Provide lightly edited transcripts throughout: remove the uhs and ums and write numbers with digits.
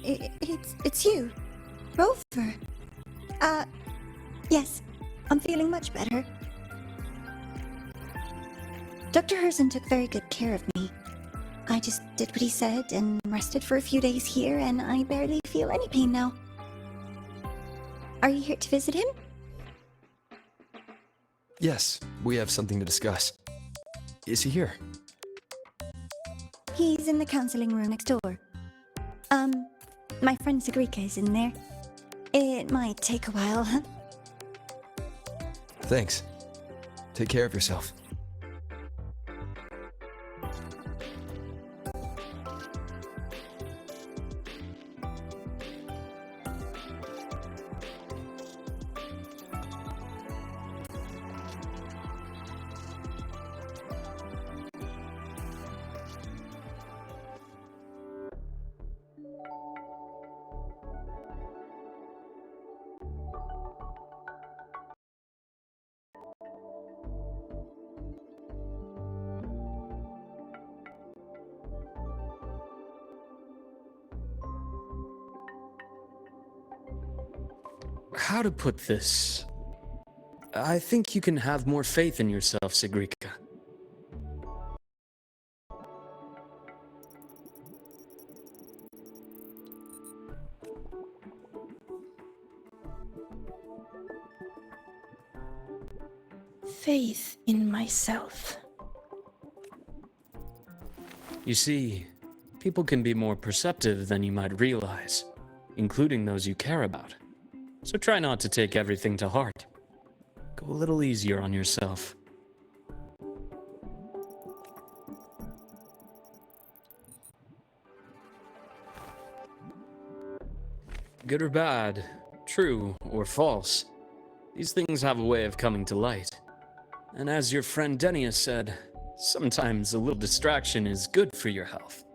It's you, Rover. Yes, I'm feeling much better. Dr. Herssen took very good care of me. I just did what he said and rested for a few days here, and I barely feel any pain now. Are you here to visit him? Yes, we have something to discuss. Is he here? He's in the counseling room next door. My friend Segue is in there. It might take a while. Thanks. Take care of yourself. How to put this? I think you can have more faith in yourself, Segue. Faith in myself. You see, people can be more perceptive than you might realize, including those you care about. So try not to take everything to heart. Go a little easier on yourself. Good or bad, true or false, these things have a way of coming to light. And as your friend Denia said, sometimes a little distraction is good for your health.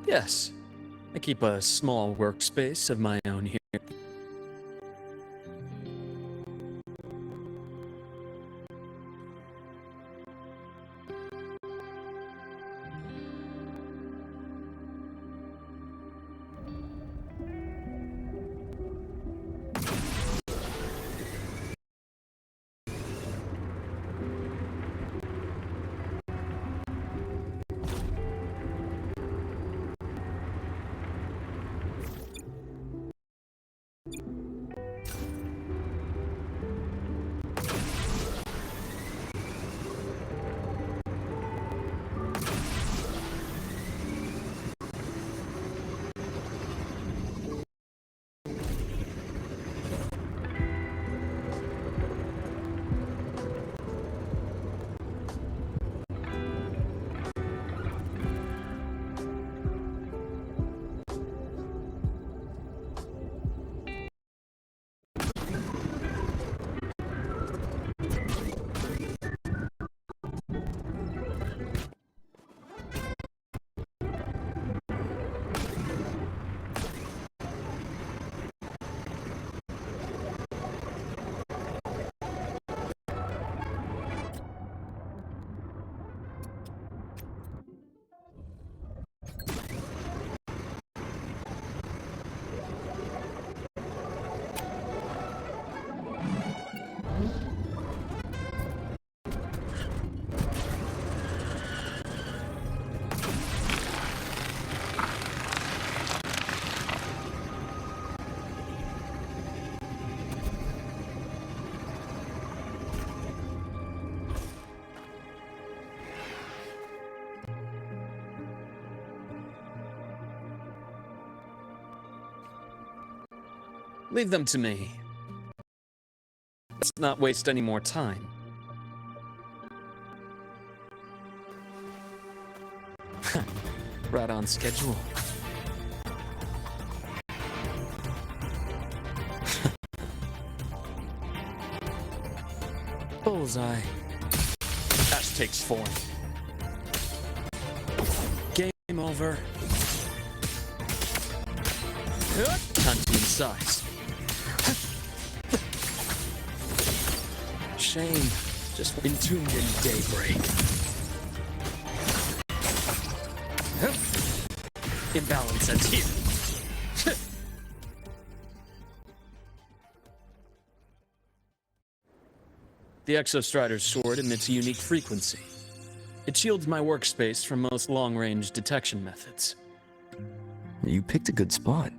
Yes, I keep a small workspace of my own here. Leave them to me. Let's not waste any more time. Right on schedule. Bullseye. That takes form. Game over. Time to incise. Shame. Just entombed in daybreak. Imbalance ends here. The Exostrider's sword emits a unique frequency. It shields my workspace from most long-range detection methods. You picked a good spot.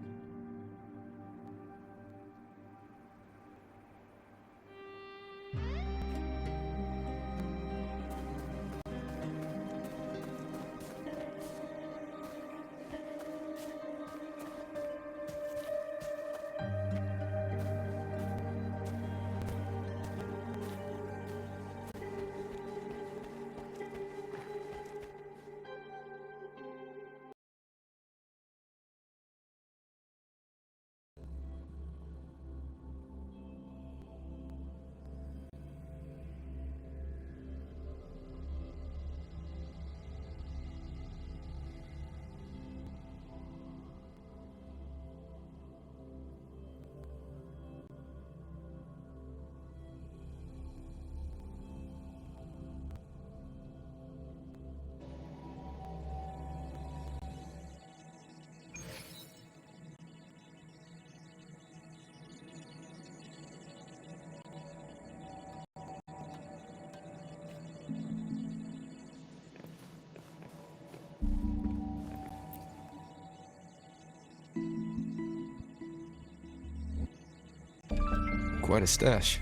Quite a stash.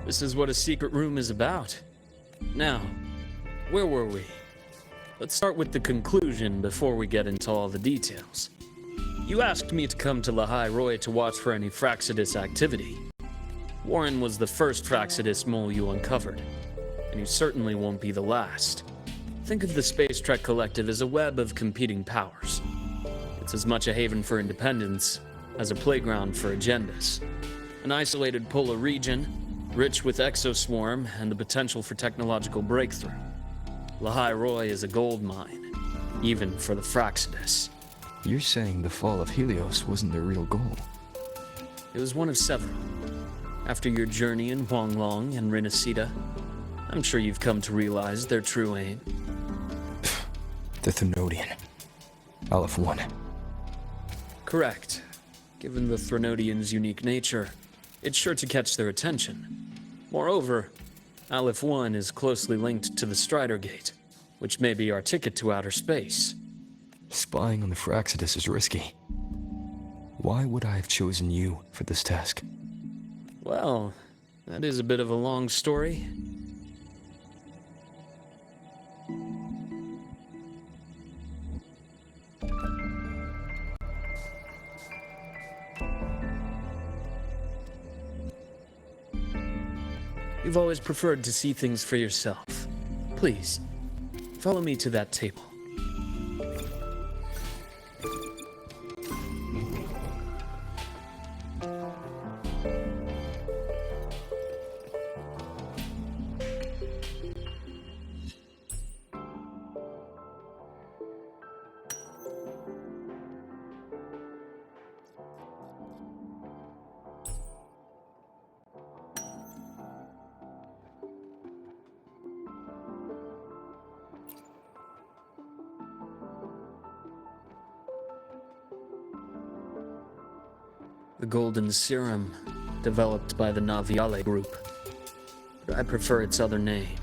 This is what a secret room is about. Now, where were we? Let's start with the conclusion before we get into all the details. You asked me to come to Lahai Roy to watch for any Fraxidus activity. Warren was the first Fraxidus mole you uncovered, and you certainly won't be the last. Think of the Space Trek Collective as a web of competing powers. It's as much a haven for independence as a playground for agendas. An isolated polar region, rich with exoswarm and the potential for technological breakthrough. Lahai Roy is a gold mine, even for the Fraxidus. You're saying the fall of Helios wasn't their real goal? It was one of several. After your journey in Huanglong and Rinasida, I'm sure you've come to realize their true aim. The Threnodian. Aleph 1. Correct. Given the Threnodian's unique nature, it's sure to catch their attention. Moreover, Aleph 1 is closely linked to the Strider Gate, which may be our ticket to outer space. Spying on the Fraxidus is risky. Why would I have chosen you for this task? Well, that is a bit of a long story. You've always preferred to see things for yourself. Please, follow me to that table. The golden serum, developed by the Naviale group. But I prefer its other name,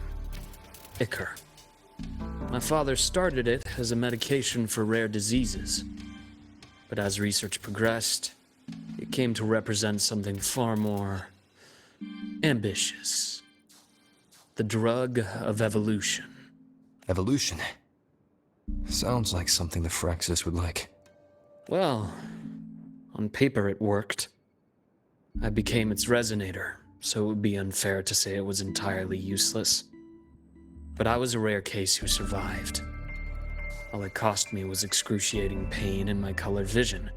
Ichor. My father started it as a medication for rare diseases. But as research progressed, it came to represent something far more ambitious. The drug of evolution. Evolution? Sounds like something the Fraxidus would like. Well, on paper it worked. I became its resonator, so it would be unfair to say it was entirely useless. But I was a rare case who survived. All it cost me was excruciating pain and my colored vision.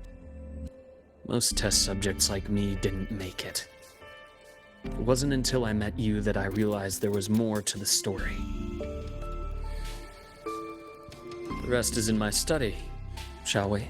Most test subjects like me didn't make it. It wasn't until I met you that I realized there was more to the story. The rest is in my study, shall we?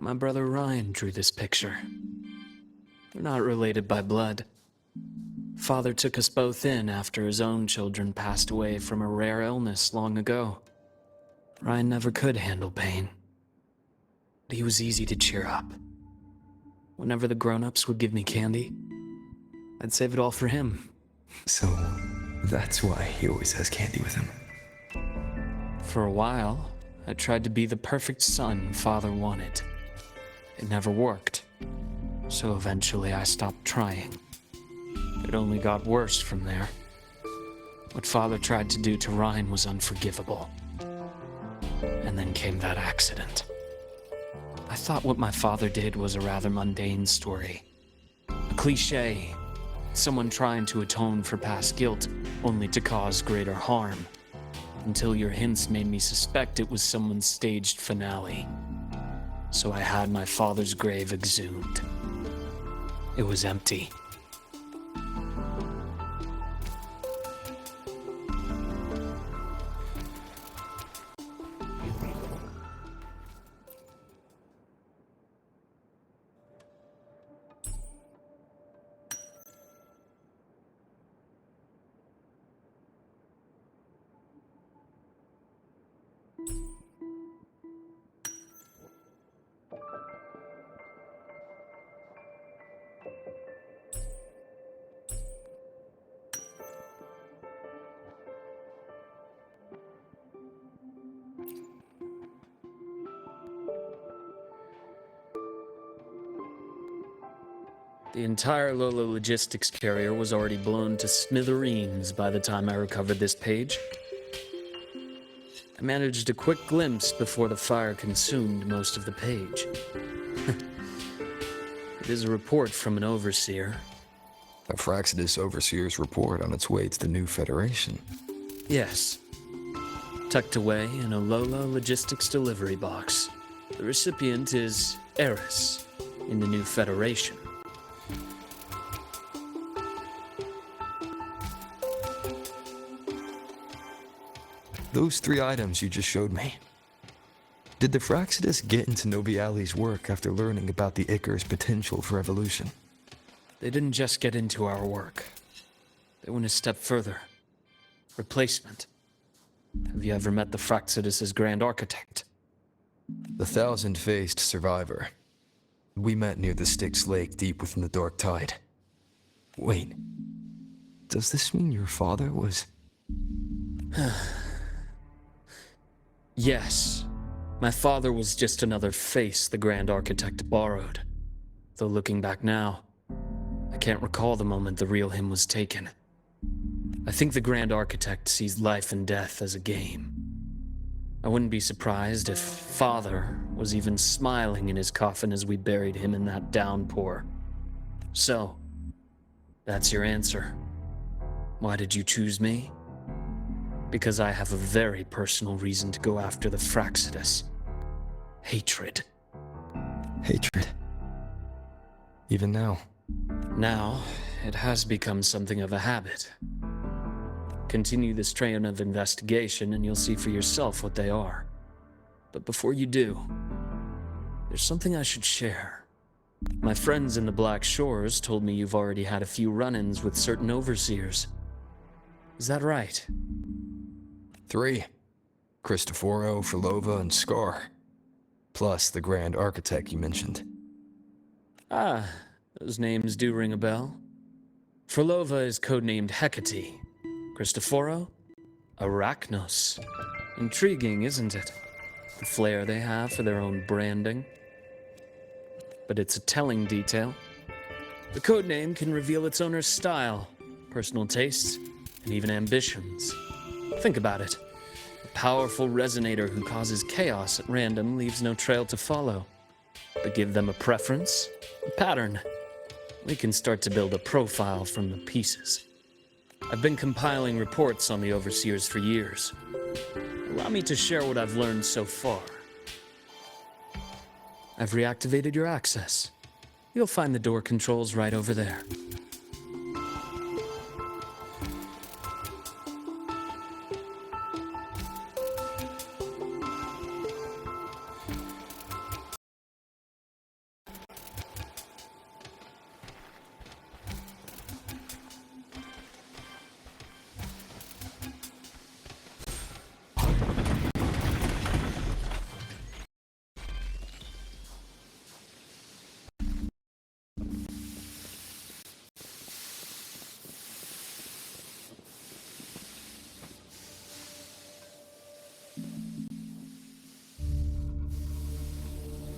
My brother Ryan drew this picture. We're not related by blood. Father took us both in after his own children passed away from a rare illness long ago. Ryan never could handle pain. But he was easy to cheer up. Whenever the grown-ups would give me candy, I'd save it all for him. So, that's why he always has candy with him. For a while, I tried to be the perfect son Father wanted. It never worked, so eventually I stopped trying. It only got worse from there. What Father tried to do to Ryan was unforgivable. And then came that accident. I thought what my father did was a rather mundane story. A cliché. Someone trying to atone for past guilt, only to cause greater harm. Until your hints made me suspect it was someone's staged finale. So I had my father's grave exhumed. It was empty. The entire Lola logistics carrier was already blown to smithereens by the time I recovered this page. I managed a quick glimpse before the fire consumed most of the page. It is a report from an overseer. A Fraxidus Overseer's report on its way to the new Federation. Yes. Tucked away in a Lola logistics delivery box. The recipient is Eris in the new Federation. Those 3 items you just showed me. Did the Fraxidus get into Nobiali's work after learning about the Icar's potential for evolution? They didn't just get into our work. They went a step further. Replacement. Have you ever met the Fraxidus' Grand Architect? The thousand-faced survivor. We met near the Styx Lake deep within the Dark Tide. Wait. Does this mean your father was... Yes. My father was just another face the Grand Architect borrowed. Though looking back now, I can't recall the moment the real him was taken. I think the Grand Architect sees life and death as a game. I wouldn't be surprised if Father was even smiling in his coffin as we buried him in that downpour. So, that's your answer. Why did you choose me? Because I have a very personal reason to go after the Fraxidus. Hatred. Hatred. Even now. Now, it has become something of a habit. Continue this train of investigation and you'll see for yourself what they are. But before you do, there's something I should share. My friends in the Black Shores told me you've already had a few run-ins with certain overseers. Is that right? 3. Cristoforo, Filova, and Scar. Plus the Grand Architect you mentioned. Ah, those names do ring a bell. Filova is codenamed Hecate. Cristoforo? Arachnos. Intriguing, isn't it? the flair they have for their own branding. But it's a telling detail. The codename can reveal its owner's style, personal tastes, and even ambitions. Think about it. A powerful resonator who causes chaos at random leaves no trail to follow. But give them a preference, a pattern. We can start to build a profile from the pieces. I've been compiling reports on the Overseers for years. Allow me to share what I've learned so far. I've reactivated your access. You'll find the door controls right over there.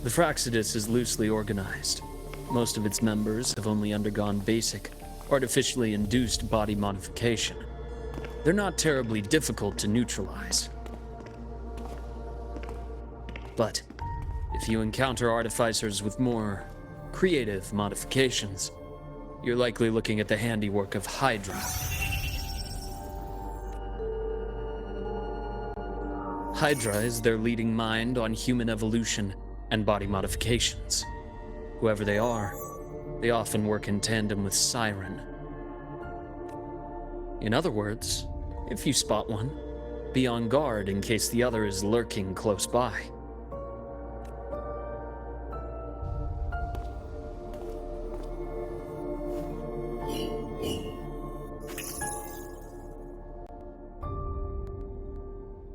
The Fraxidus is loosely organized. Most of its members have only undergone basic, artificially induced body modification. They're not terribly difficult to neutralize. But if you encounter artificers with more creative modifications, you're likely looking at the handiwork of Hydra. Hydra is their leading mind on human evolution and body modifications. Whoever they are, they often work in tandem with Siren. In other words, if you spot one, be on guard in case the other is lurking close by.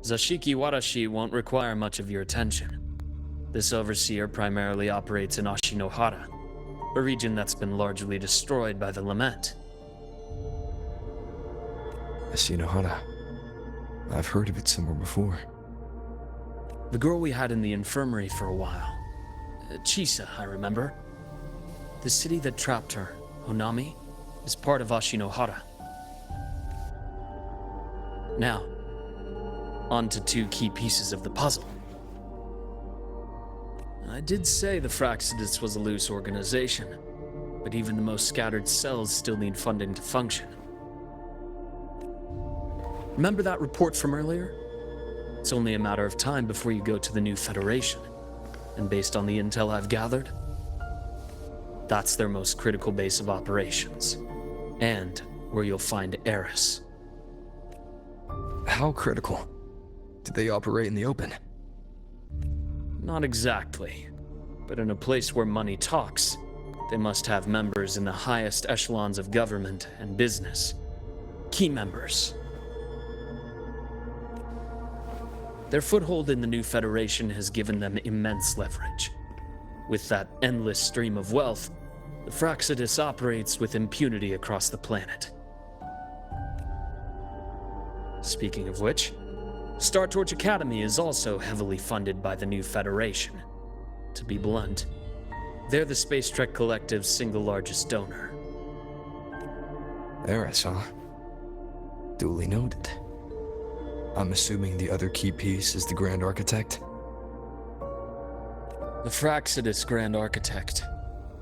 Zashiki Warashi won't require much of your attention. This overseer primarily operates in Ashinohara, a region that's been largely destroyed by the Lament. Ashinohara. I've heard of it somewhere before. The girl we had in the infirmary for a while. Chisa, I remember. The city that trapped her, Honami, is part of Ashinohara. Now, on to two key pieces of the puzzle. I did say the Fraxidus was a loose organization, but even the most scattered cells still need funding to function. Remember that report from earlier? It's only a matter of time before you go to the new Federation, and based on the intel I've gathered, that's their most critical base of operations, and where you'll find Eris. How critical? Do they operate in the open? Not exactly, but in a place where money talks, they must have members in the highest echelons of government and business. Key members. Their foothold in the new Federation has given them immense leverage. With that endless stream of wealth, the Fraxidus operates with impunity across the planet. Speaking of which, Star Torch Academy is also heavily funded by the new Federation. To be blunt, they're the Space Trek Collective's single largest donor. Eris, huh? Duly noted. I'm assuming the other key piece is the Grand Architect? The Fraxidus Grand Architect.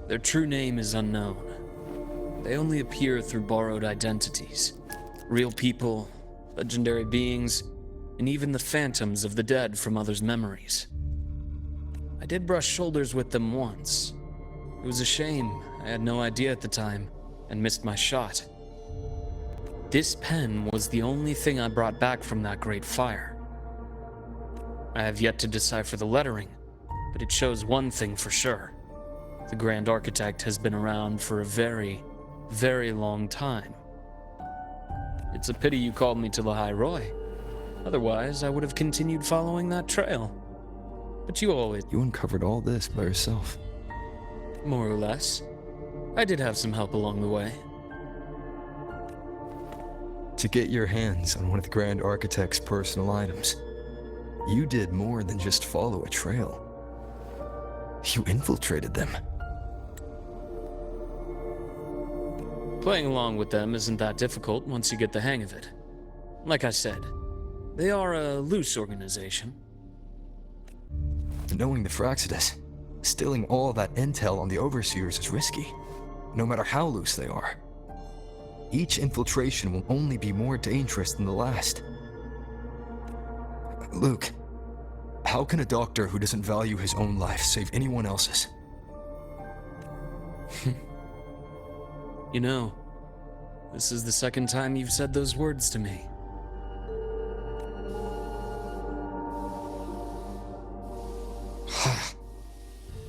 Their true name is unknown. They only appear through borrowed identities. Real people, legendary beings, and even the phantoms of the dead from others' memories. I did brush shoulders with them once. It was a shame. I had no idea at the time, and missed my shot. This pen was the only thing I brought back from that great fire. I have yet to decipher the lettering, but it shows one thing for sure. The Grand Architect has been around for a very, very long time. It's a pity you called me to the High Roy. Otherwise, I would have continued following that trail. But you uncovered all this by yourself. More or less. I did have some help along the way. To get your hands on one of the Grand Architect's personal items, You did more than just follow a trail. You infiltrated them. Playing along with them isn't that difficult once you get the hang of it. Like I said, they are a loose organization. Knowing the Fraxidus, stealing all that intel on the Overseers is risky, no matter how loose they are. Each infiltration will only be more dangerous than the last. Luke, how can a doctor who doesn't value his own life save anyone else's? You know, this is the second time you've said those words to me.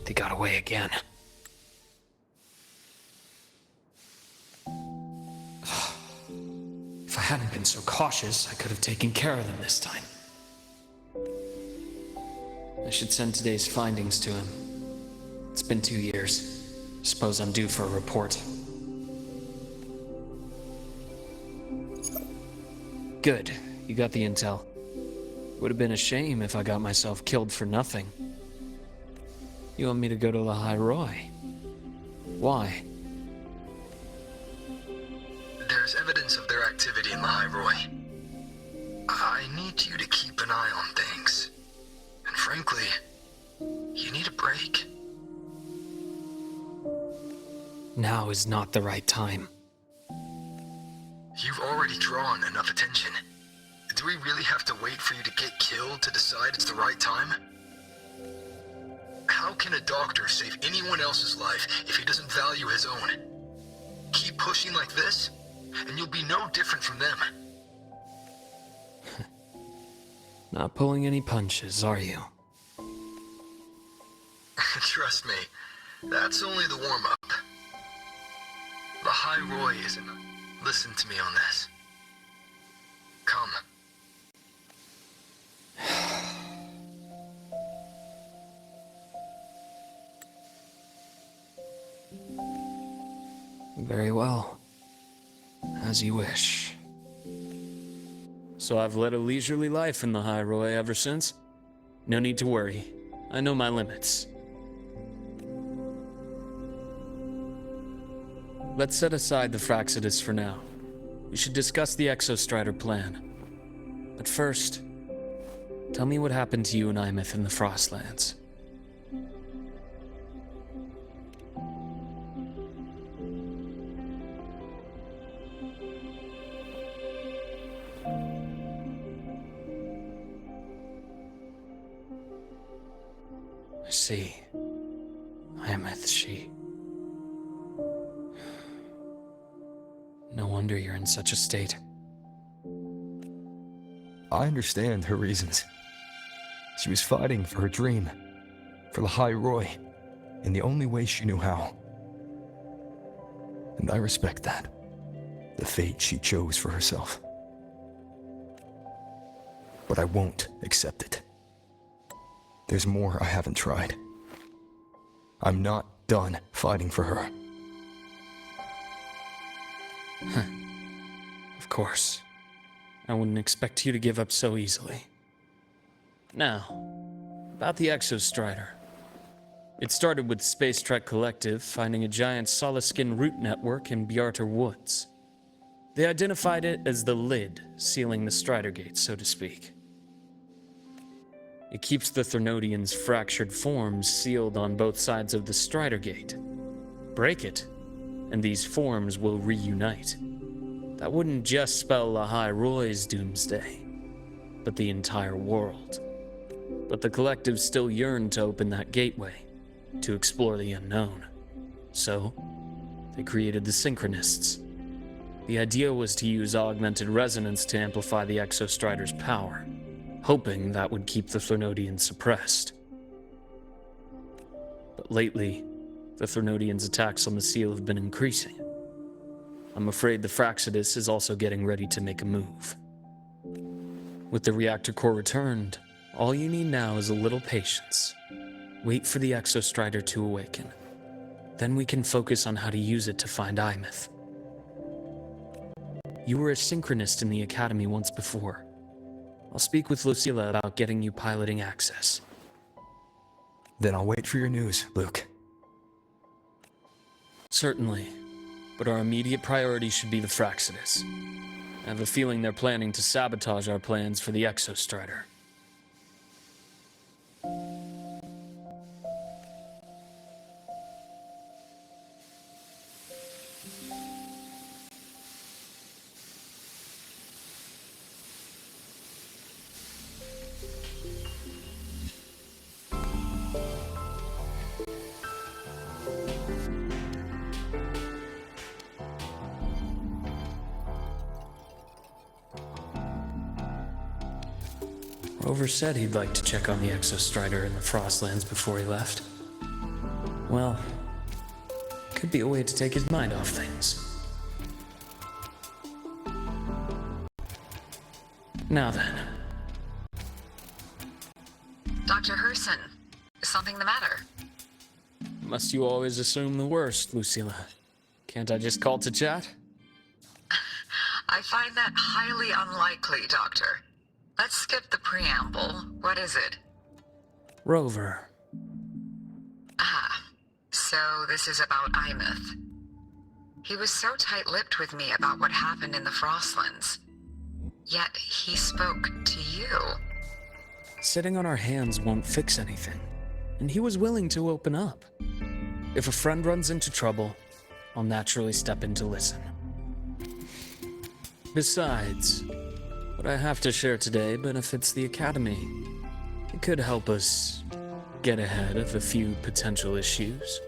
They got away again. If I hadn't been so cautious, I could have taken care of them this time. I should send today's findings to him. It's been 2 years. Suppose I'm due for a report. Good. You got the intel. Would have been a shame if I got myself killed for nothing. You want me to go to the High Roy? Why? There's evidence of their activity in the High Roy. I need you to keep an eye on things. And frankly, you need a break. Now is not the right time. You've already drawn enough attention. Do we really have to wait for you to get killed to decide it's the right time? How can a doctor save anyone else's life if he doesn't value his own? Keep pushing like this, and you'll be no different from them. Not pulling any punches, are you? Trust me, that's only the warm-up. The High Roy isn't. Listen to me on this. Come. Very well. As you wish. So I've led a leisurely life in the High Roy ever since? No need to worry. I know my limits. Let's set aside the Fraxidus for now. We should discuss the Exostrider plan. But first, tell me what happened to you and Imeth in the Frostlands. I see. Imeth, she... No wonder you're in such a state. I understand her reasons. She was fighting for her dream, for the High Roy, in the only way she knew how. And I respect that. The fate she chose for herself. But I won't accept it. There's more I haven't tried. I'm not done fighting for her. Of course. I wouldn't expect you to give up so easily. Now, about the Exostrider. It started with Space Trek Collective finding a giant solid-skin root network in Bjarter Woods. They identified it as the lid, sealing the Strider Gate, so to speak. It keeps the Thernodians' fractured forms sealed on both sides of the Strider Gate. Break it, and these forms will reunite. That wouldn't just spell the High Roy's doomsday, but the entire world. But the Collective still yearned to open that gateway, to explore the unknown. So, they created the Synchronists. The idea was to use augmented resonance to amplify the Exostrider's power, hoping that would keep the Thernodians suppressed. But lately, the Thernodians' attacks on the seal have been increasing. I'm afraid the Fraxidus is also getting ready to make a move. With the reactor core returned, all you need now is a little patience. Wait for the Exostrider to awaken. Then we can focus on how to use it to find Imeth. You were a synchronist in the Academy once before. I'll speak with Lucilla about getting you piloting access. Then I'll wait for your news, Luke. Certainly. But our immediate priority should be the Fraxidus. I have a feeling they're planning to sabotage our plans for the Exostrider. Rover said he'd like to check on the Exostrider in the Frostlands before he left. Well, could be a way to take his mind off things. Now then. Dr. Herssen, is something the matter? Must you always assume the worst, Lucilla? Can't I just call to chat? I find that highly unlikely, Doctor. Let's skip the preamble. What is it? Rover. Ah, so this is about Imeth. He was so tight-lipped with me about what happened in the Frostlands. Yet he spoke to you. Sitting on our hands won't fix anything, and he was willing to open up. If a friend runs into trouble, I'll naturally step in to listen. Besides, what I have to share today benefits the Academy. It could help us get ahead of a few potential issues.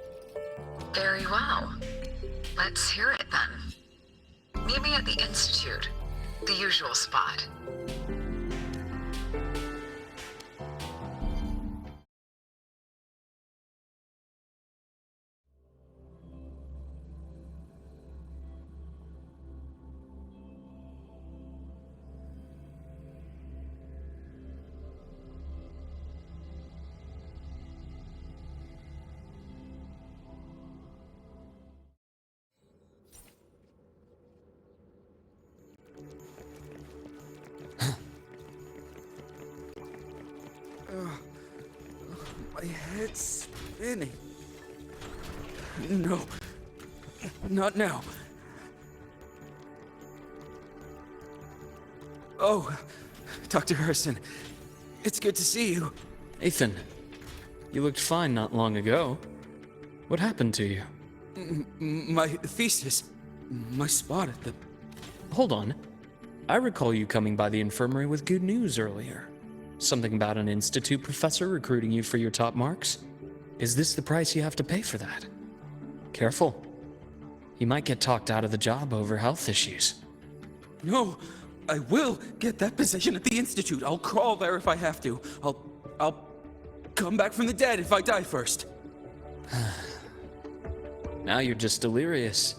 Very well. Let's hear it then. Meet me at the Institute, the usual spot. My head's spinning. No. Not now. Oh, Dr. Herssen. It's good to see you. Ethan, you looked fine not long ago. What happened to you? My thesis. My spot at the... Hold on. I recall you coming by the infirmary with good news earlier. Something about an institute professor recruiting you for your top marks? Is this the price you have to pay for that? Careful. You might get talked out of the job over health issues. No, I will get that position at the Institute. I'll crawl there if I have to. I'll come back from the dead if I die first. Now you're just delirious.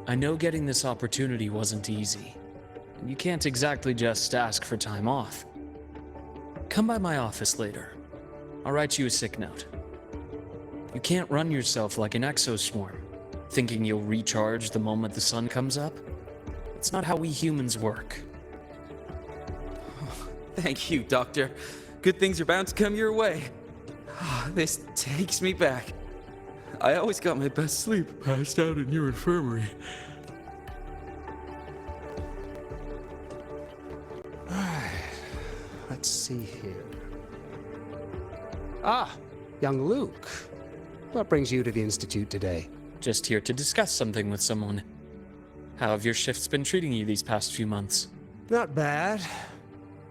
I know getting this opportunity wasn't easy, and you can't exactly just ask for time off. Come by my office later. I'll write you a sick note. You can't run yourself like an exoswarm, thinking you'll recharge the moment the sun comes up. It's not how we humans work. Thank you, Doctor. Good things are bound to come your way. This takes me back. I always got my best sleep passed out in your infirmary. Let's see here. Ah, young Luke. What brings you to the Institute today? Just here to discuss something with someone. How have your shifts been treating you these past few months? Not bad.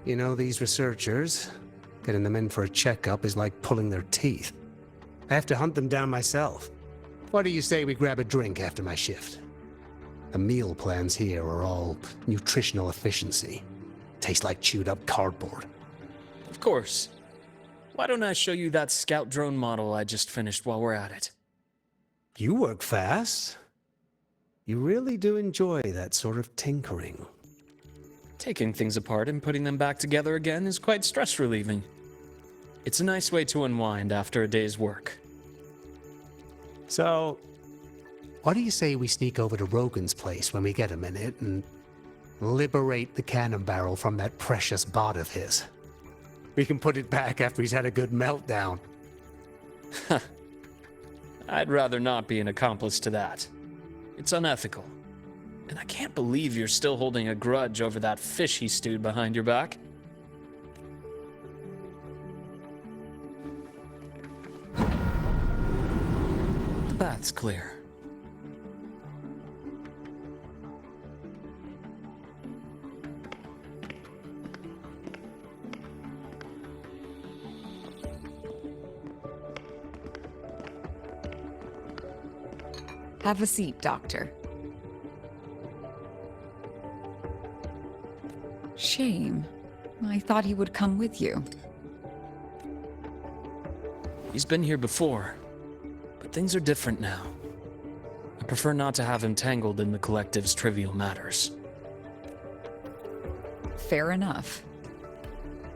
You know, these researchers, getting them in for a checkup is like pulling their teeth. I have to hunt them down myself. What do you say we grab a drink after my shift? The meal plans here are all nutritional efficiency. Taste like chewed up cardboard. Of course. Why don't I show you that scout drone model I just finished while we're at it? You work fast. You really do enjoy that sort of tinkering. Taking things apart and putting them back together again is quite stress relieving. It's a nice way to unwind after a day's work. So, what do you say we sneak over to Rogan's place when we get a minute and Liberate the cannon barrel from that precious bot of his. We can put it back after he's had a good meltdown. I'd rather not be an accomplice to that. It's unethical. And I can't believe you're still holding a grudge over that fish he stewed behind your back. The bath's clear. Have a seat, Doctor. Shame. I thought he would come with you. He's been here before, but things are different now. I prefer not to have him tangled in the collective's trivial matters. Fair enough.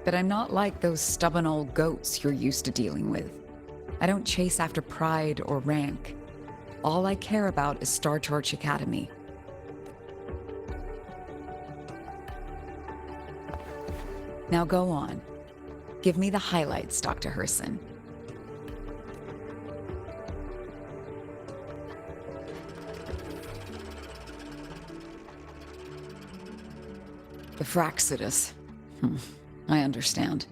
But I'm not like those stubborn old goats you're used to dealing with. I don't chase after pride or rank. All I care about is Star Torch Academy. Now go on. Give me the highlights, Dr. Herssen. The Fraxidus. I understand.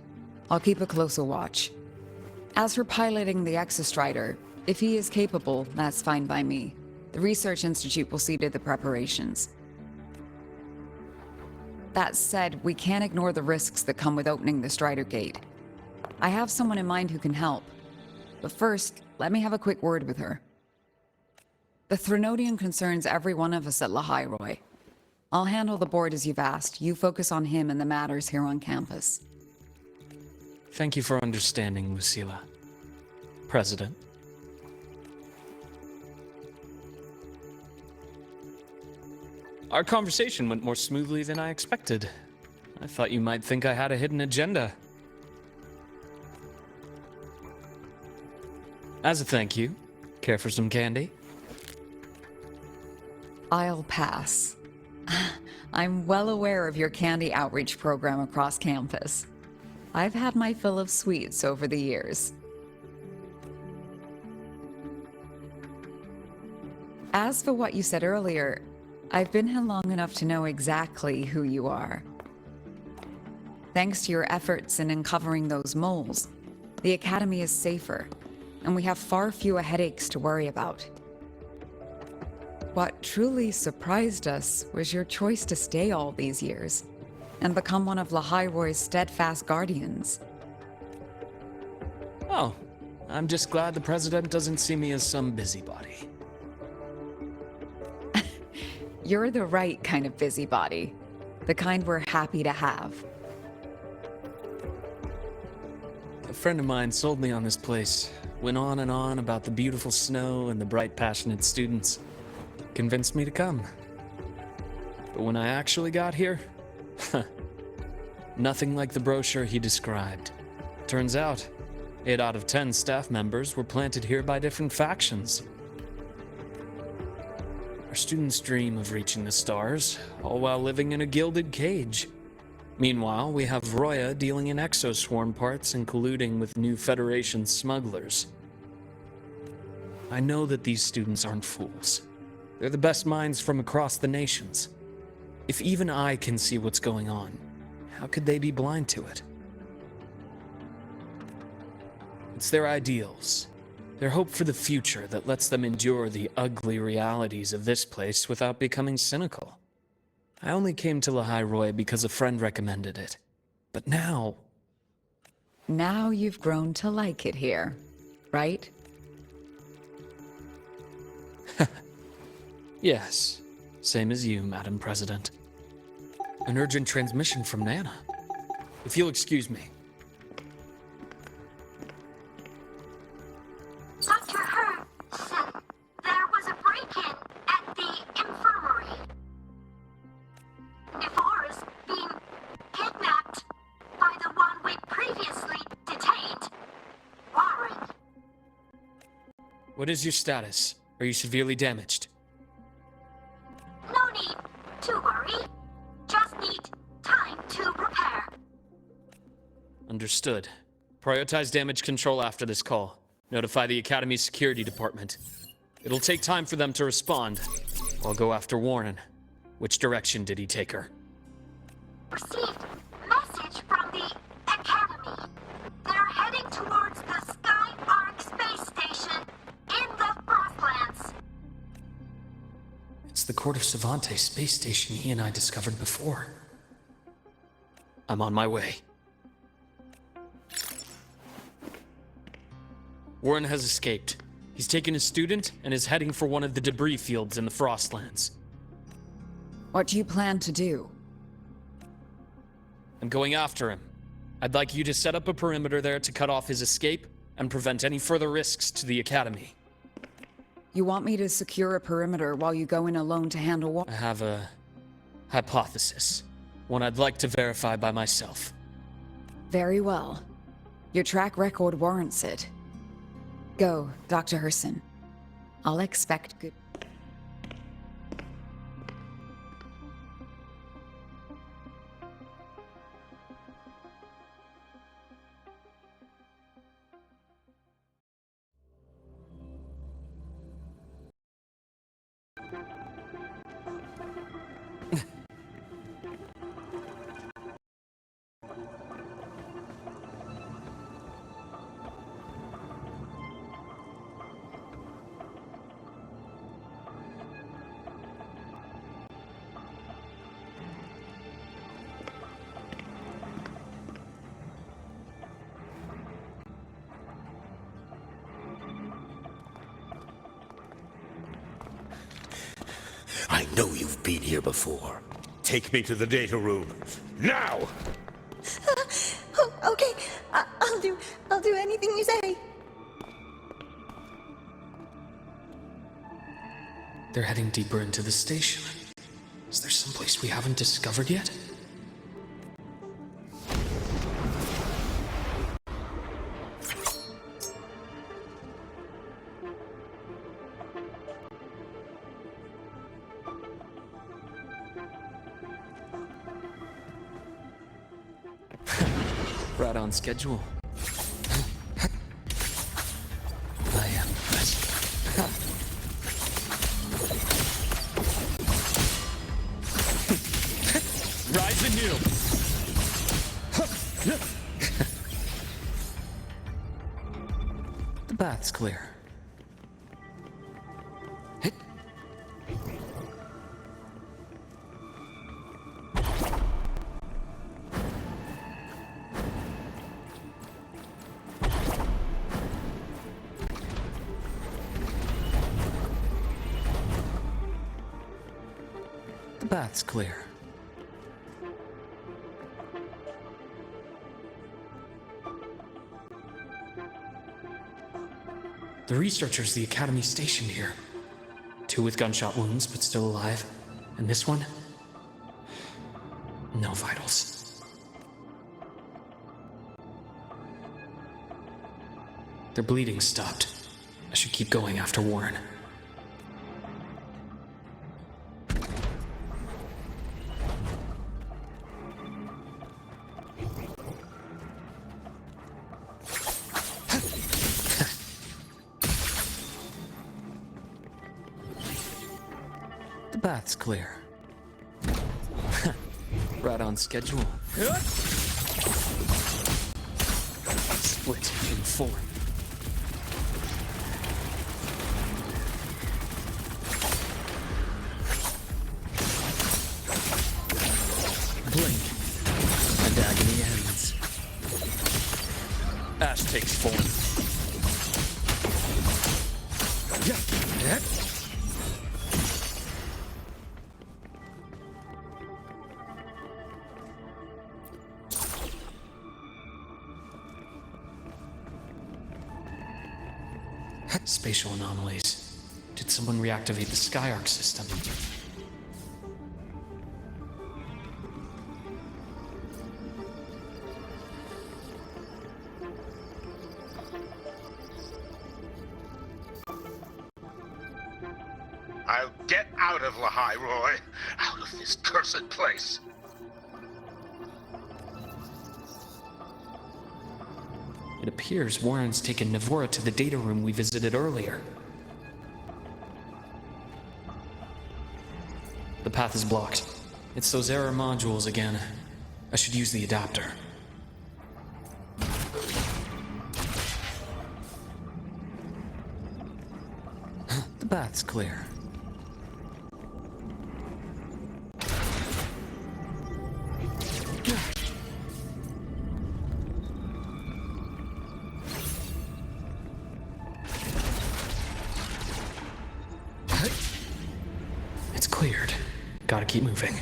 I'll keep a closer watch. As for piloting the Exostrider, if he is capable, that's fine by me. The Research Institute will see to the preparations. That said, we can't ignore the risks that come with opening the Strider Gate. I have someone in mind who can help. But first, let me have a quick word with her. The Threnodian concerns every one of us at Lahairoi. I'll handle the board as you've asked. You focus on him and the matters here on campus. Thank you for understanding, Lucila. President. Our conversation went more smoothly than I expected. I thought you might think I had a hidden agenda. As a thank you, care for some candy? I'll pass. I'm well aware of your candy outreach program across campus. I've had my fill of sweets over the years. As for what you said earlier, I've been here long enough to know exactly who you are. Thanks to your efforts in uncovering those moles, the Academy is safer, and we have far fewer headaches to worry about. What truly surprised us was your choice to stay all these years and become one of Lahairoi's steadfast guardians. Oh, I'm just glad the President doesn't see me as some busybody. You're the right kind of busybody, the kind we're happy to have. A friend of mine sold me on this place, went on and on about the beautiful snow and the bright, passionate students. Convinced me to come. But when I actually got here, nothing like the brochure he described. Turns out, 8 out of 10 staff members were planted here by different factions. Our students dream of reaching the stars, all while living in a gilded cage. Meanwhile, we have Roya dealing in exoswarm parts and colluding with new Federation smugglers. I know that these students aren't fools. They're the best minds from across the nations. If even I can see what's going on, how could they be blind to it? It's their ideals, their hope for the future that lets them endure the ugly realities of this place without becoming cynical. I only came to Lahairoi because a friend recommended it. But now... Now you've grown to like it here, right? Yes, same as you, Madam President. An urgent transmission from Nana. If you'll excuse me. Dr. Herssen, there was a break-in at the infirmary. Ivara's being kidnapped by the one we previously detained, Warren. What is your status? Are you severely damaged? No need to worry. need time to prepare. Understood. Prioritize damage control after this call. Notify the Academy's security department. It'll take time for them to respond. I'll go after Warren. Which direction did he take her? Received message from the Academy. They're heading towards the Sky Arc space station in the Frostlands. It's the Court of Savante space station he and I discovered before. I'm on my way. Warren has escaped. He's taken a student and is heading for one of the debris fields in the Frostlands. What do you plan to do? I'm going after him. I'd like you to set up a perimeter there to cut off his escape and prevent any further risks to the Academy. You want me to secure a perimeter while you go in alone to handle I have a hypothesis. One I'd like to verify by myself. Very well. Your track record warrants it. Go, Dr. Herssen. I'll expect good... I know you've been here before. Take me to the data room. Now! Okay, I'll do anything you say. They're heading deeper into the station. Is there someplace we haven't discovered yet? Right on schedule. I am ready. Rise anew! The bath's clear. The bath's clear. The researchers the Academy stationed here. 2 with gunshot wounds, but still alive. And this one? No vitals. Their bleeding stopped. I should keep going after Warren. The bath's clear. Right on schedule. Split in 4. Blink, and agony ends. Ash takes form. Yeah. Spatial anomalies. Did someone reactivate the Sky Arc system? I'll get out of Lahai, Roy. Out of this cursed place. It appears Warren's taken Navora to the data room we visited earlier. The path is blocked. It's those error modules again. I should use the adapter. The path's clear. It's cleared. Gotta keep moving.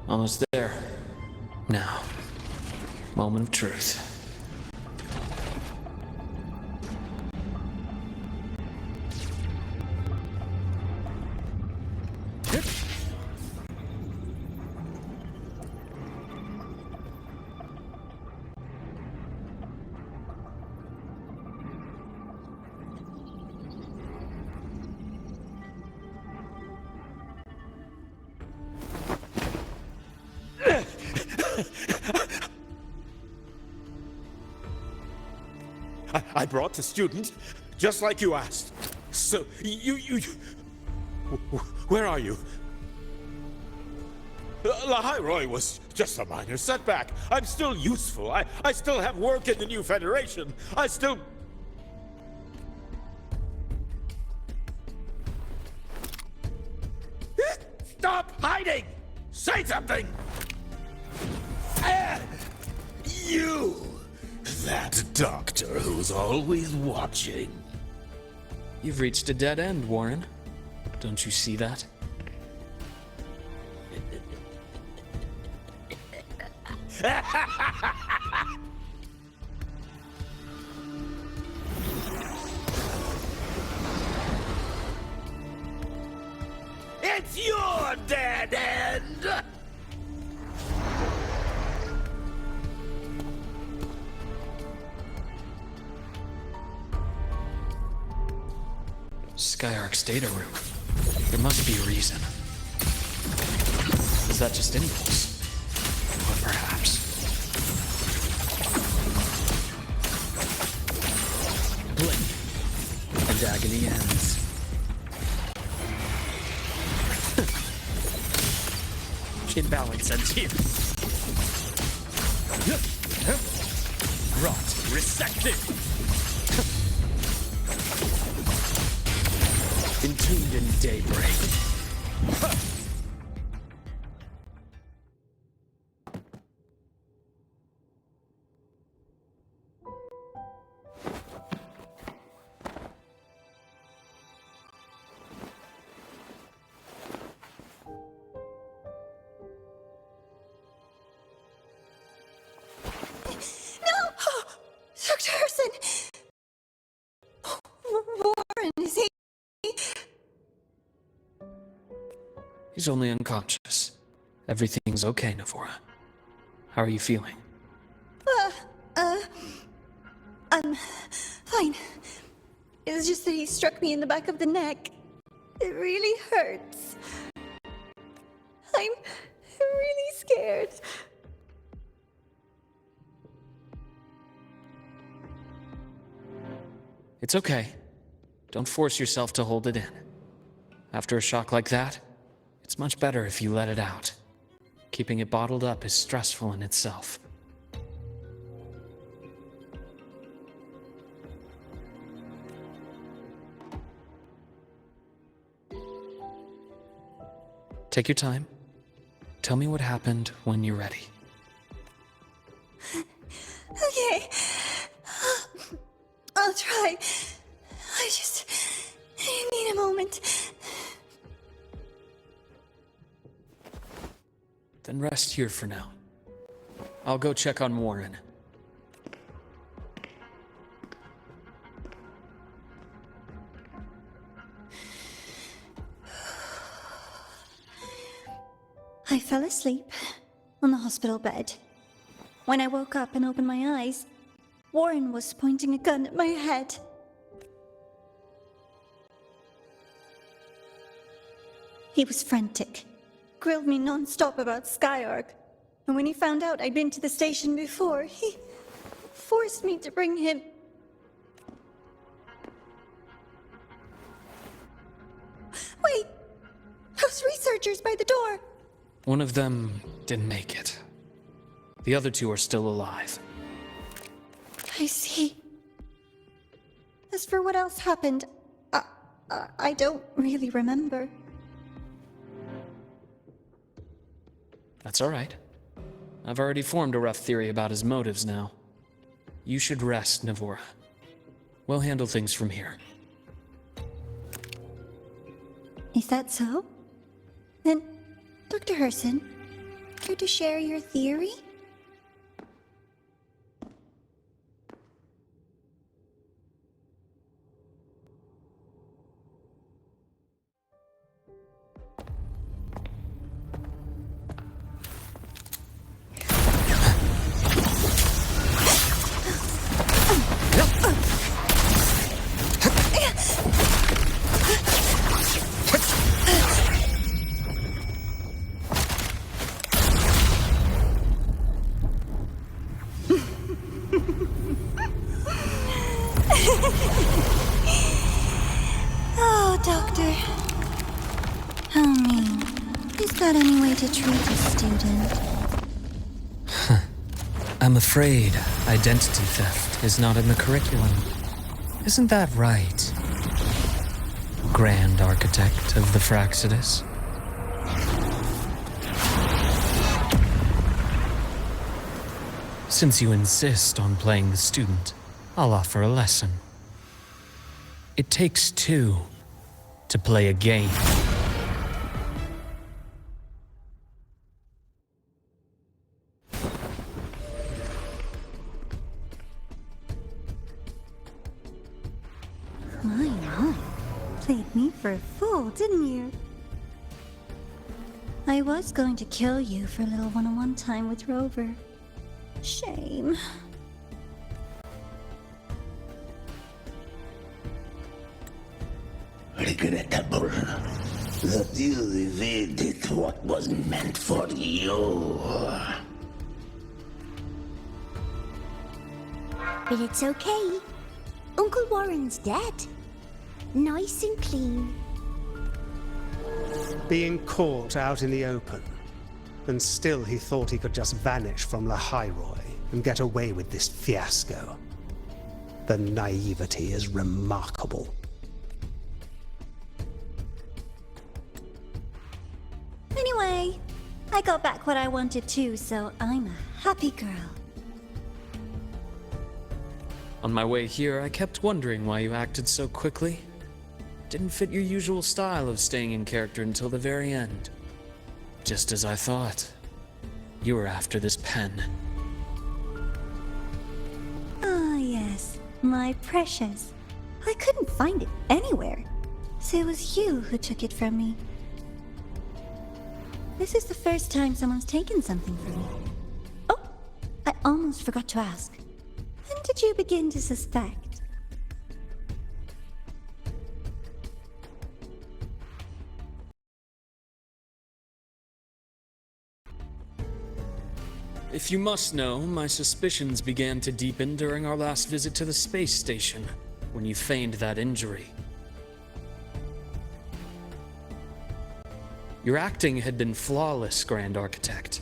Almost there. Now, moment of truth. I brought the student, just like you asked. So, where are you? Lahai Roy was just a minor setback. I'm still useful. I still have work in the new Federation. I still... Stop hiding! Say something! You! That doctor who's always watching. You've reached a dead end, Warren. Don't you see that? It's your dead end! Skyark's data room. There must be a reason. Is that just impulse? Or perhaps... blink, and agony ends. Imbalance ends here. Rot, resected. Entombed in daybreak. Dr. Herssen! Warren, is he... He's only unconscious. Everything's okay, Navora. How are you feeling? I'm fine. It's just that he struck me in the back of the neck. It really hurts. I'm really scared. It's okay. Don't force yourself to hold it in. After a shock like that, it's much better if you let it out. Keeping it bottled up is stressful in itself. Take your time. Tell me what happened when you're ready. Okay. I'll try. I just need a moment. Then rest here for now. I'll go check on Warren. I fell asleep on the hospital bed. When I woke up and opened my eyes, Warren was pointing a gun at my head. He was frantic, grilled me non-stop about Skyark, and when he found out I'd been to the station before, he forced me to bring him. Wait! Those researchers by the door! One of them didn't make it. The other two are still alive. I see. As for what else happened, I don't really remember. That's all right. I've already formed a rough theory about his motives now. You should rest, Navora. We'll handle things from here. Is that so? Then, Dr. Herssen, care to share your theory? Oh, Doctor. How mean. Is that any way to treat a student? I'm afraid identity theft is not in the curriculum. Isn't that right, Grand Architect of the Fraxidus? Since you insist on playing the student, I'll offer a lesson. It takes two to play a game. My. Played me for a fool, didn't you? I was going to kill you for a little one-on-one time with Rover. Shame. Regrettable that you evaded what was meant for you. But it's okay. Uncle Warren's dead. Nice and clean. Being caught out in the open. And still he thought he could just vanish from Lahairoi and get away with this fiasco. The naivety is remarkable. Anyway, I got back what I wanted too, so I'm a happy girl. On my way here, I kept wondering why you acted so quickly. Didn't fit your usual style of staying in character until the very end. Just as I thought. You were after this pen. Ah, yes, my precious. I couldn't find it anywhere, so it was you who took it from me. This is the first time someone's taken something from me. Oh, I almost forgot to ask. When did you begin to suspect? If you must know, my suspicions began to deepen during our last visit to the space station, when you feigned that injury. Your acting had been flawless, Grand Architect,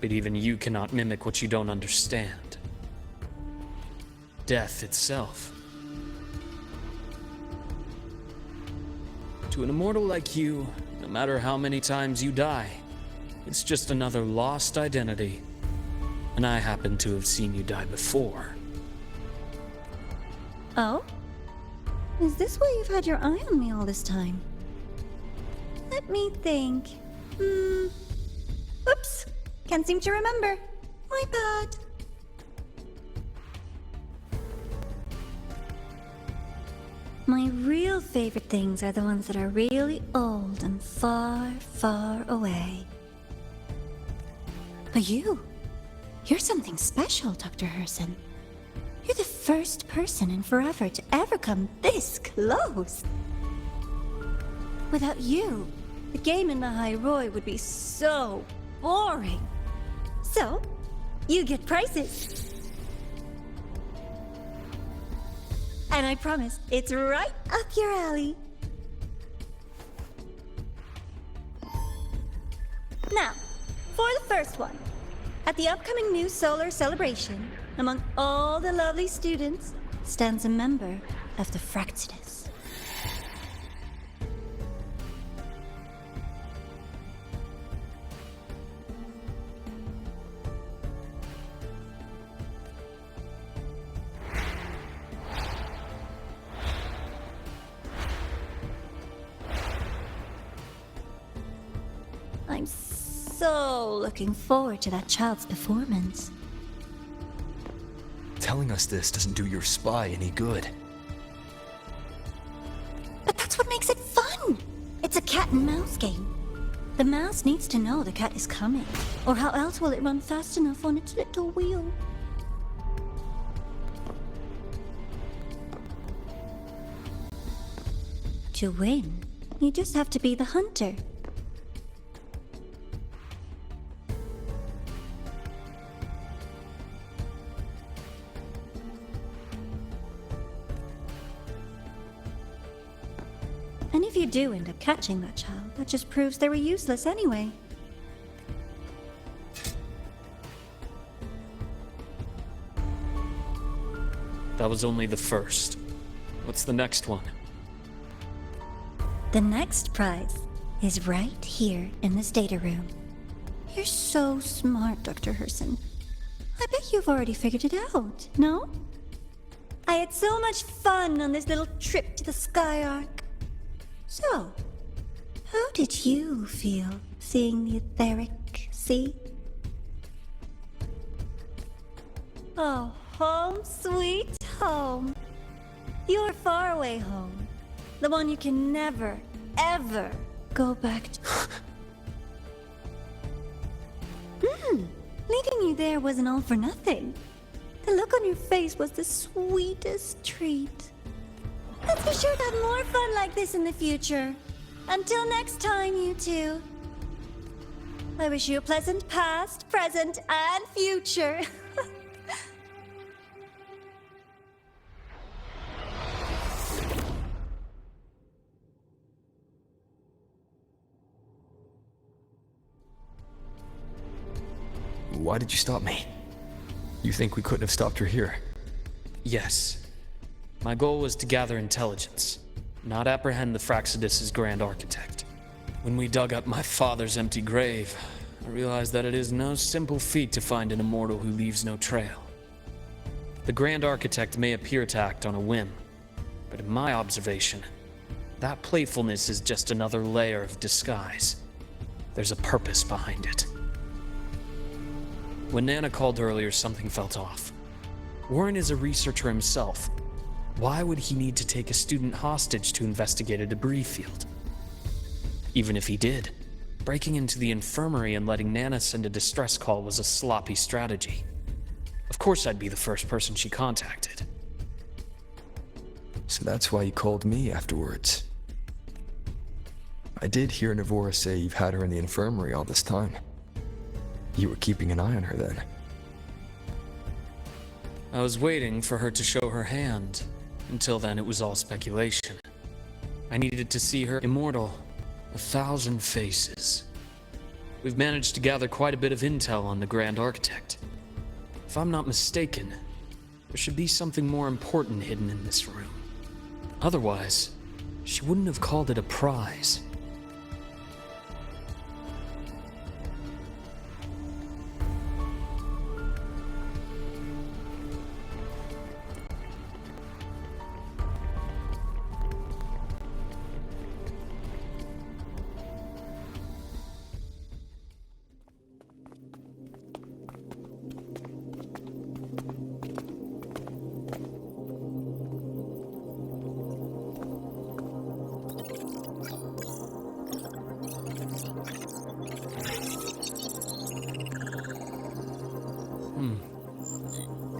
but even you cannot mimic what you don't understand. Death itself. To an immortal like you, no matter how many times you die, it's just another lost identity. And I happen to have seen you die before. Oh? Is this why you've had your eye on me all this time? Let me think. Oops. Can't seem to remember. My bad. My real favorite things are the ones that are really old and far, far away. But you're something special, Dr. Herssen. You're the first person in forever to ever come this close. Without you, the game in the High Roy would be so boring. So, you get prizes. And I promise, it's right up your alley. Now, for the first one. At the upcoming new solar celebration, among all the lovely students, stands a member of the Fractidus. I'm so looking forward to that child's performance. Telling us this doesn't do your spy any good. But that's what makes it fun! It's a cat and mouse game. The mouse needs to know the cat is coming, or how else will it run fast enough on its little wheel? To win, you just have to be the hunter. And if you do end up catching that child, that just proves they were useless anyway. That was only the first. What's the next one? The next prize is right here in this data room. You're so smart, Dr. Herssen. I bet you've already figured it out, no? I had so much fun on this little trip to the Sky Arc. So, how did you feel seeing the etheric sea? Oh, home sweet home. Your faraway home. The one you can never, ever go back to. Leaving you there wasn't all for nothing. The look on your face was the sweetest treat. Let's be sure to have more fun like this in the future. Until next time, you two. I wish you a pleasant past, present, and future. Why did you stop me? You think we couldn't have stopped her here? Yes. My goal was to gather intelligence, not apprehend the Fractidus' Grand Architect. When we dug up my father's empty grave, I realized that it is no simple feat to find an immortal who leaves no trail. The Grand Architect may appear to act on a whim, but in my observation, that playfulness is just another layer of disguise. There's a purpose behind it. When Nana called earlier, something felt off. Warren is a researcher himself. Why would he need to take a student hostage to investigate a debris field? Even if he did, breaking into the infirmary and letting Nana send a distress call was a sloppy strategy. Of course I'd be the first person she contacted. So that's why you called me afterwards. I did hear Navora say you've had her in the infirmary all this time. You were keeping an eye on her then. I was waiting for her to show her hand. Until then, it was all speculation. I needed to see her immortal, 1,000 faces. We've managed to gather quite a bit of intel on the Grand Architect. If I'm not mistaken, there should be something more important hidden in this room. Otherwise, she wouldn't have called it a prize.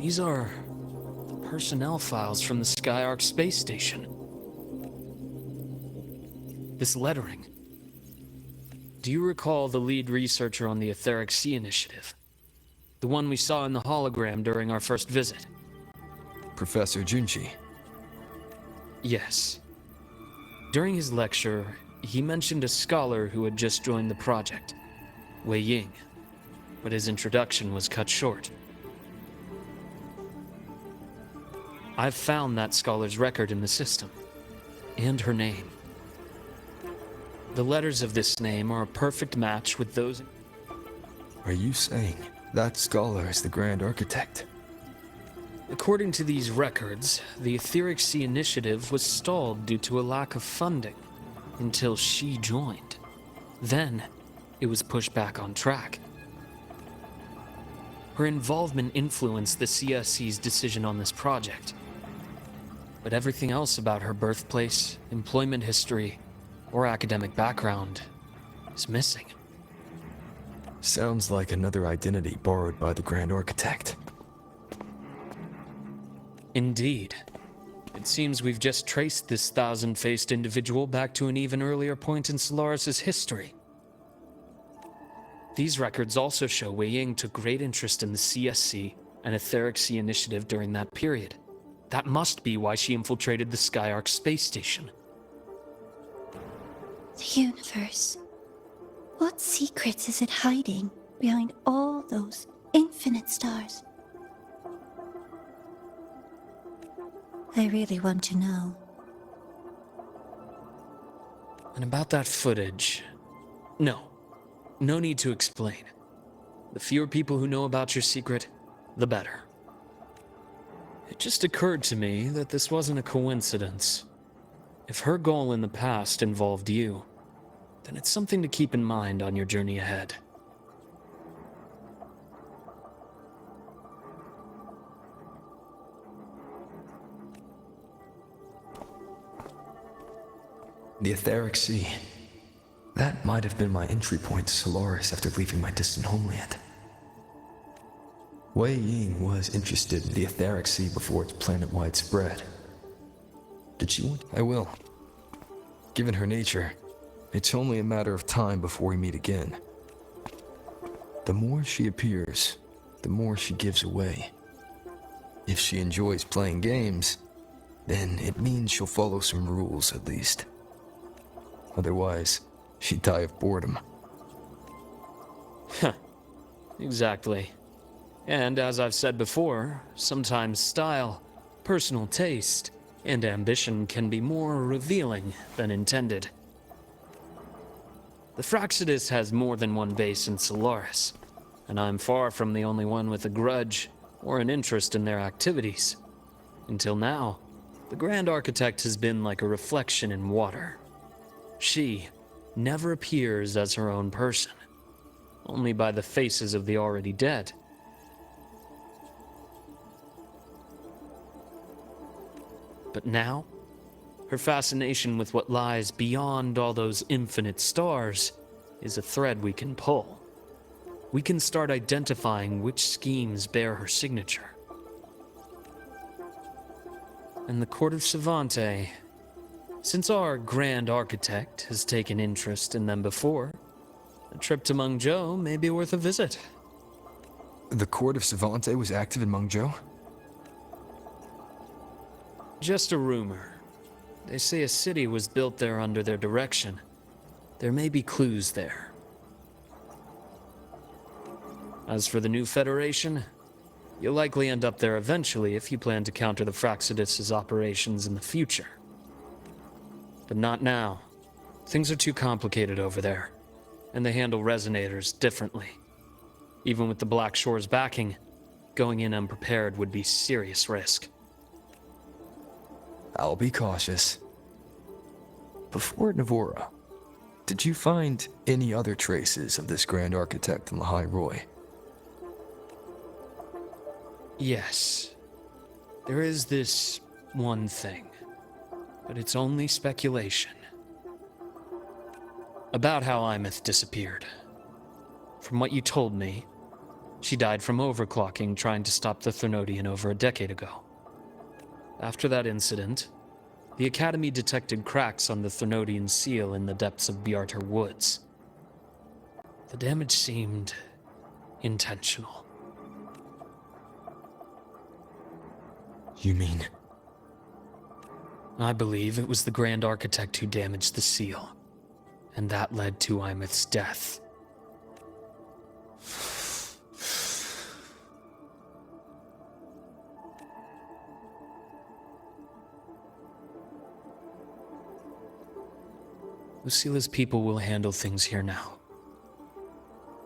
These are personnel files from the Skyark space station. This lettering. Do you recall the lead researcher on the Etheric Sea Initiative? The one we saw in the hologram during our first visit? Professor Junji. Yes. During his lecture, he mentioned a scholar who had just joined the project, Wei Ying, but his introduction was cut short. I've found that scholar's record in the system, and her name. The letters of this name are a perfect match with those... Are you saying that scholar is the Grand Architect? According to these records, the Etheric Sea Initiative was stalled due to a lack of funding until she joined. Then, it was pushed back on track. Her involvement influenced the CSC's decision on this project. But everything else about her birthplace, employment history, or academic background is missing. Sounds like another identity borrowed by the Grand Architect. Indeed. It seems we've just traced this thousand-faced individual back to an even earlier point in Solaris' history. These records also show Wei Ying took great interest in the CSC and Etheric Sea Initiative during that period. That must be why she infiltrated the Skyark space station. The universe. What secrets is it hiding behind all those infinite stars? I really want to know. And about that footage... No need to explain. The fewer people who know about your secret, the better. It just occurred to me that this wasn't a coincidence. If her goal in the past involved you, then it's something to keep in mind on your journey ahead. The Etheric Sea. That might have been my entry point to Solaris after leaving my distant homeland. Wei Ying was interested in the Etheric Sea before its planet-wide spread. Did she want? I will. Given her nature, it's only a matter of time before we meet again. The more she appears, the more she gives away. If she enjoys playing games, then it means she'll follow some rules at least. Otherwise, she'd die of boredom. Exactly. And as I've said before, sometimes style, personal taste, and ambition can be more revealing than intended. The Fraxidus has more than one base in Solaris, and I'm far from the only one with a grudge or an interest in their activities. Until now, the Grand Architect has been like a reflection in water. She never appears as her own person, only by the faces of the already dead. But now, her fascination with what lies beyond all those infinite stars is a thread we can pull. We can start identifying which schemes bear her signature. And the Court of Savante, since our Grand Architect has taken interest in them before, a trip to Mengzhou may be worth a visit. The Court of Savante was active in Mengzhou? Just a rumor. They say a city was built there under their direction. There may be clues there. As for the new Federation, you'll likely end up there eventually if you plan to counter the Fraxidus' operations in the future. But not now. Things are too complicated over there, and they handle resonators differently. Even with the Black Shore's backing, going in unprepared would be serious risk. I'll be cautious. Before Navora, did you find any other traces of this Grand Architect in Lahai Roy? Yes. There is this one thing, but it's only speculation. About how Imeth disappeared. From what you told me, She died from overclocking trying to stop the Threnodian over a decade ago. After that incident, the Academy detected cracks on the Threnodian seal in the depths of Bjartar Woods. The damage seemed intentional. You mean? I believe it was the Grand Architect who damaged the seal, and that led to Imeth's death. Lucila's people will handle things here now.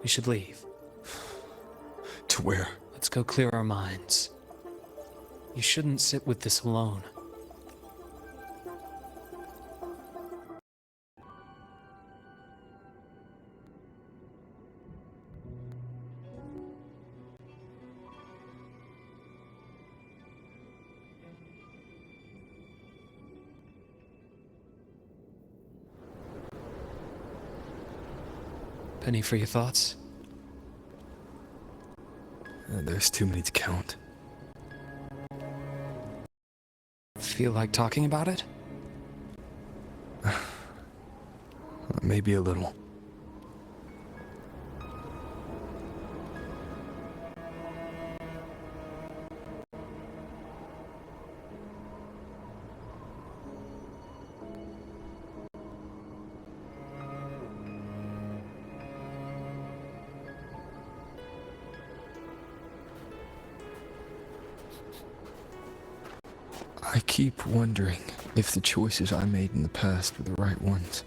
We should leave. To where? Let's go clear our minds. You shouldn't sit with this alone. Penny for your thoughts? There's too many to count. Feel like talking about it? Maybe a little. I keep wondering if the choices I made in the past were the right ones.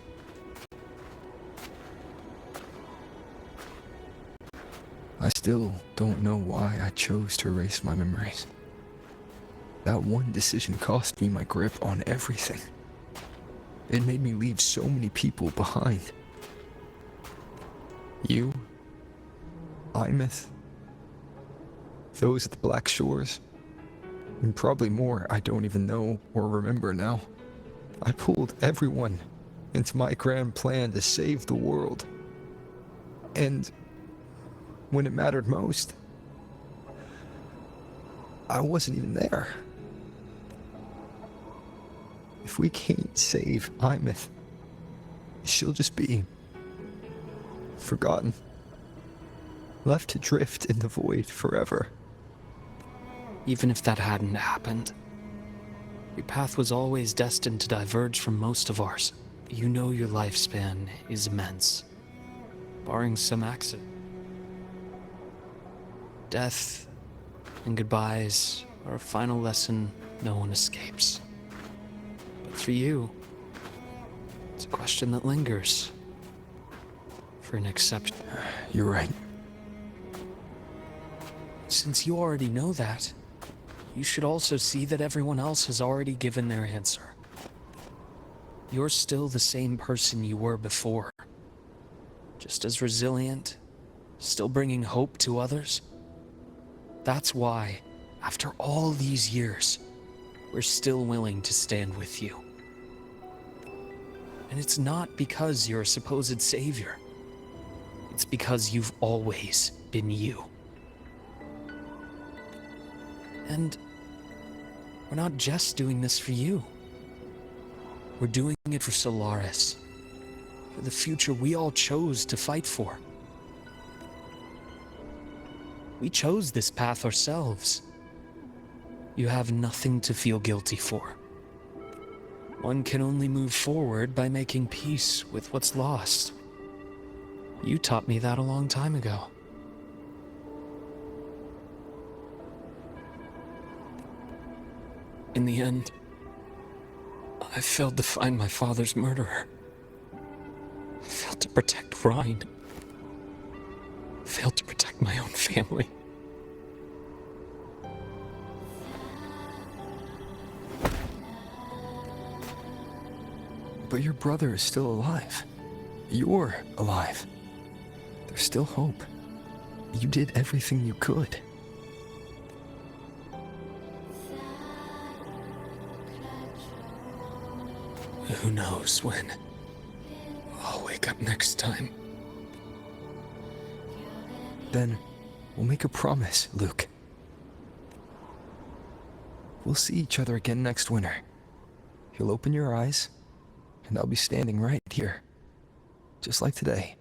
I still don't know why I chose to erase my memories. That one decision cost me my grip on everything. It made me leave so many people behind. You, Imeth, those at the Black Shores, and probably more I don't even know or remember now. I pulled everyone into my grand plan to save the world. And when it mattered most, I wasn't even there. If we can't save Imeth, she'll just be forgotten, left to drift in the void forever. Even if that hadn't happened, your path was always destined to diverge from most of ours. You know your lifespan is immense, barring some accident. Death and goodbyes are a final lesson no one escapes. But for you, it's a question that lingers. For an exception. You're right. Since you already know that, you should also see that everyone else has already given their answer. You're still the same person you were before. Just as resilient, still bringing hope to others. That's why, after all these years, we're still willing to stand with you. And it's not because you're a supposed savior. It's because you've always been you. And we're not just doing this for you. We're doing it for Solaris, for the future we all chose to fight for. We chose this path ourselves. You have nothing to feel guilty for. One can only move forward by making peace with what's lost. You taught me that a long time ago. In the end, I failed to find my father's murderer. I failed to protect Rhine. I failed to protect my own family. But your brother is still alive. You're alive. There's still hope. You did everything you could. Who knows when I'll wake up next time. Then, We'll make a promise, Luke. We'll see each other again next winter. You'll open your eyes, and I'll be standing right here, just like today.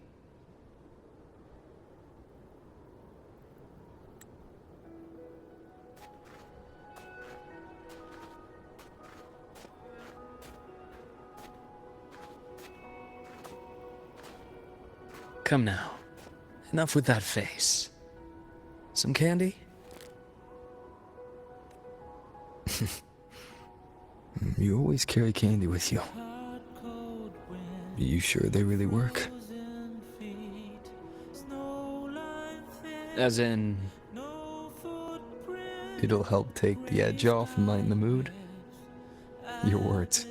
Come now. Enough with that face. Some candy? You always carry candy with you. You sure they really work? As in... It'll help take the edge off and lighten the mood? Your words.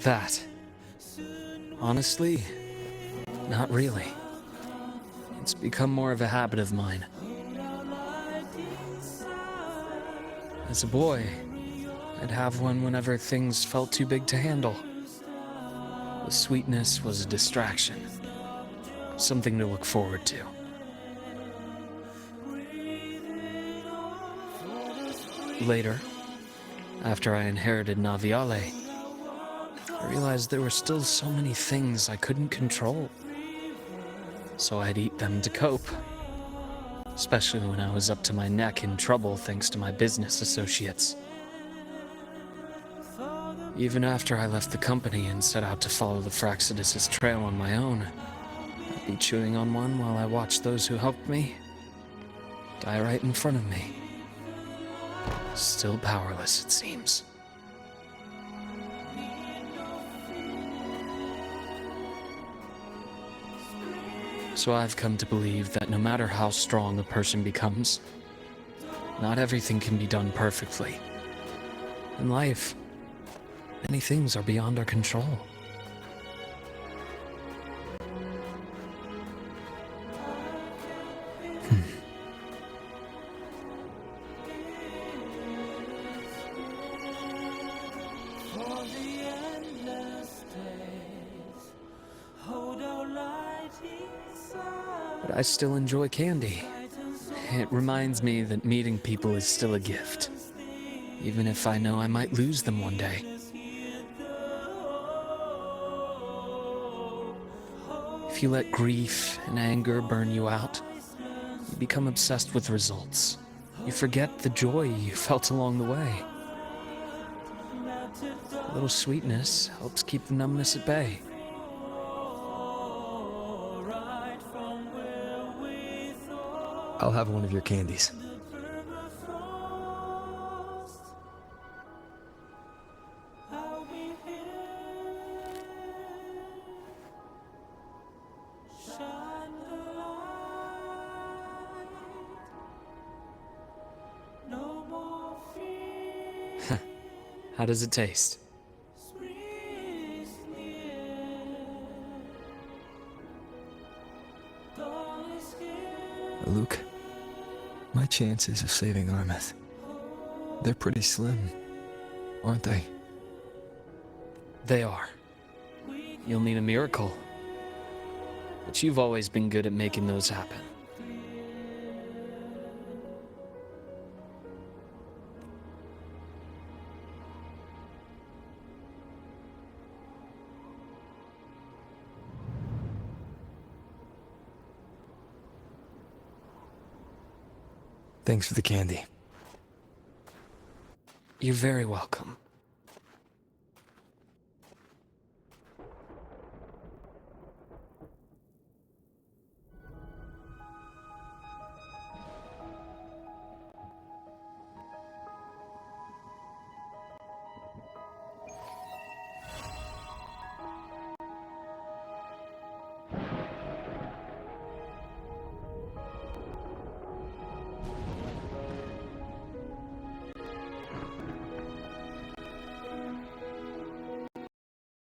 That. Honestly, not really. It's become more of a habit of mine. As a boy, I'd have one whenever things felt too big to handle. The sweetness was a distraction, something to look forward to. Later, after I inherited Naviale, I realized there were still so many things I couldn't control. So I'd eat them to cope. Especially when I was up to my neck in trouble thanks to my business associates. Even after I left the company and set out to follow the Fraxidus' trail on my own, I'd be chewing on one while I watched those who helped me die right in front of me. Still powerless, it seems. So I've come to believe that no matter how strong a person becomes, not everything can be done perfectly. In life, many things are beyond our control. But I still enjoy candy. It reminds me that meeting people is still a gift, even if I know I might lose them one day. If you let grief and anger burn you out, you become obsessed with results. You forget the joy you felt along the way. A little sweetness helps keep the numbness at bay. I'll have one of your candies. How does it taste? Luke, my chances of saving Armeth, they're pretty slim, aren't they? They are. You'll need a miracle. But you've always been good at making those happen. Thanks for the candy. You're very welcome.